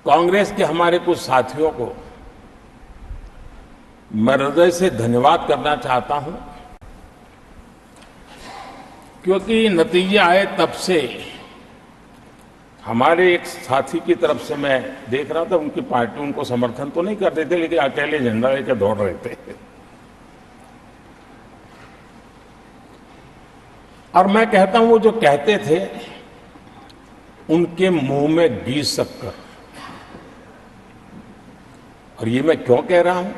कांग्रेस के हमारे कुछ साथियों को मैं हृदय से धन्यवाद करना चाहता हूं, क्योंकि नतीजे आए तब से हमारे एक साथी की तरफ से मैं देख रहा था, उनकी पार्टी उनको समर्थन तो नहीं कर रहे थे, लेकिन अकेले झंडा लेकर दौड़ रहे थे। और मैं कहता हूं, वो जो कहते थे उनके मुंह में घी शक्कर। और ये मैं क्यों कह रहा हूं?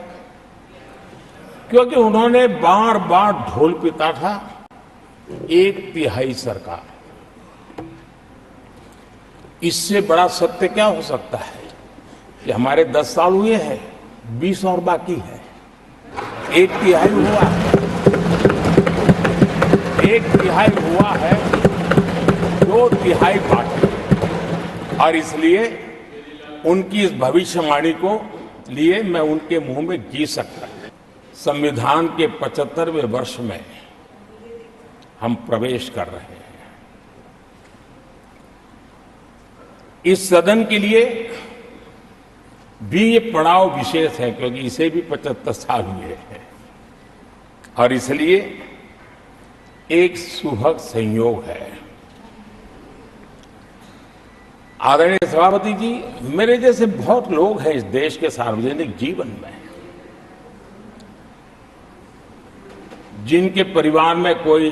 क्योंकि उन्होंने बार बार ढोल पीटा था 1/3 सरकार। इससे बड़ा सत्य क्या हो सकता है कि हमारे 10 साल हुए हैं, 20 और बाकी है। 1/3 हुआ है, 1/3 हुआ है, 2/3 बाकी। और इसलिए उनकी इस भविष्यवाणी को लिए मैं उनके मुंह में घी सकता। संविधान के 75वें वर्ष में हम प्रवेश कर रहे हैं। इस सदन के लिए भी ये पड़ाव विशेष है, क्योंकि इसे भी 75 साल हुए हैं। और इसलिए एक सुखद संयोग है। आदरणीय सभापति जी, मेरे जैसे बहुत लोग हैं इस देश के सार्वजनिक जीवन में, जिनके परिवार में कोई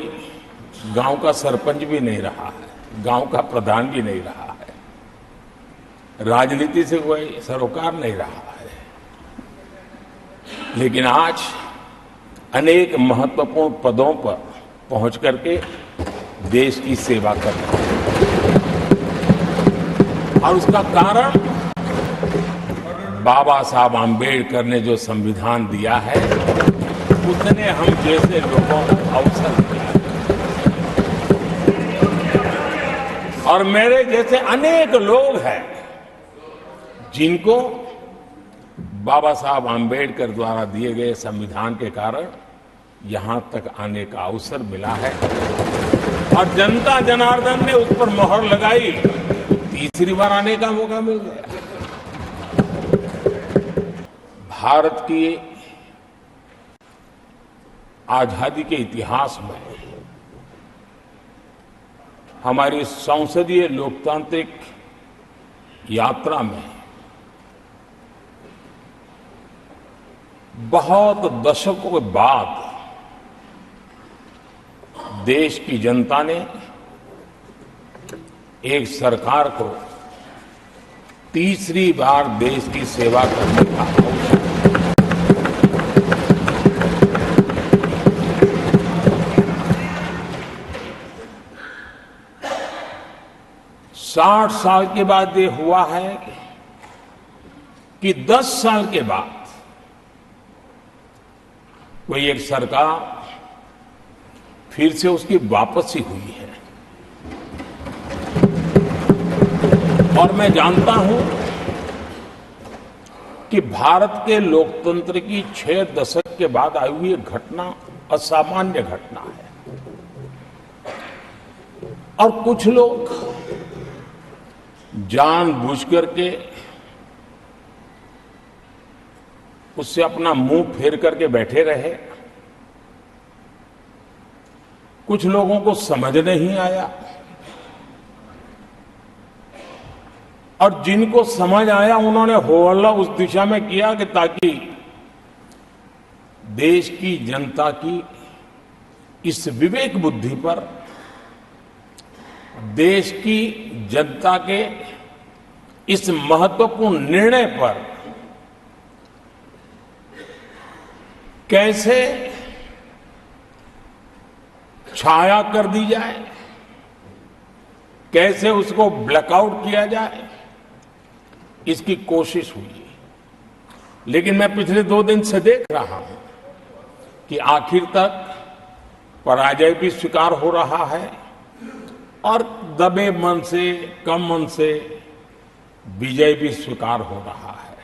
गांव का सरपंच भी नहीं रहा है, गांव का प्रधान भी नहीं रहा है, राजनीति से कोई सरोकार नहीं रहा है, लेकिन आज अनेक महत्वपूर्ण पदों पर पहुंच करके देश की सेवा कर रहे हैं। और उसका कारण बाबा साहब आम्बेडकर ने जो संविधान दिया है, उसने हम जैसे लोगों को अवसर दिया। और मेरे जैसे अनेक लोग हैं जिनको बाबा साहब आम्बेडकर द्वारा दिए गए संविधान के कारण यहां तक आने का अवसर मिला है। और जनता जनार्दन ने उस पर मोहर लगाई, तीसरी बार आने का मौका मिल गया। भारत की आजादी के इतिहास में हमारी संसदीय लोकतांत्रिक यात्रा में बहुत दशकों के बाद देश की जनता ने एक सरकार को तीसरी बार देश की सेवा करने का अवसर। 60 साल के बाद ये हुआ है कि 10 साल के बाद कोई एक सरकार फिर से उसकी वापसी हुई है। और मैं जानता हूं कि भारत के लोकतंत्र की 6 दशक के बाद आई हुई घटना असामान्य घटना है। और कुछ लोग जानबूझ करके उससे अपना मुंह फेर करके बैठे रहे। कुछ लोगों को समझ नहीं आया, और जिनको समझ आया उन्होंने हो हल्ला उस दिशा में किया कि ताकि देश की जनता की इस विवेक बुद्धि पर, देश की जनता के इस महत्वपूर्ण निर्णय पर कैसे छाया कर दी जाए, कैसे उसको ब्लैकआउट किया जाए, इसकी कोशिश हुई। लेकिन मैं पिछले 2 दिन से देख रहा हूं कि आखिर तक पराजय भी स्वीकार हो रहा है और दबे मन से, कम मन से विजय भी स्वीकार हो रहा है।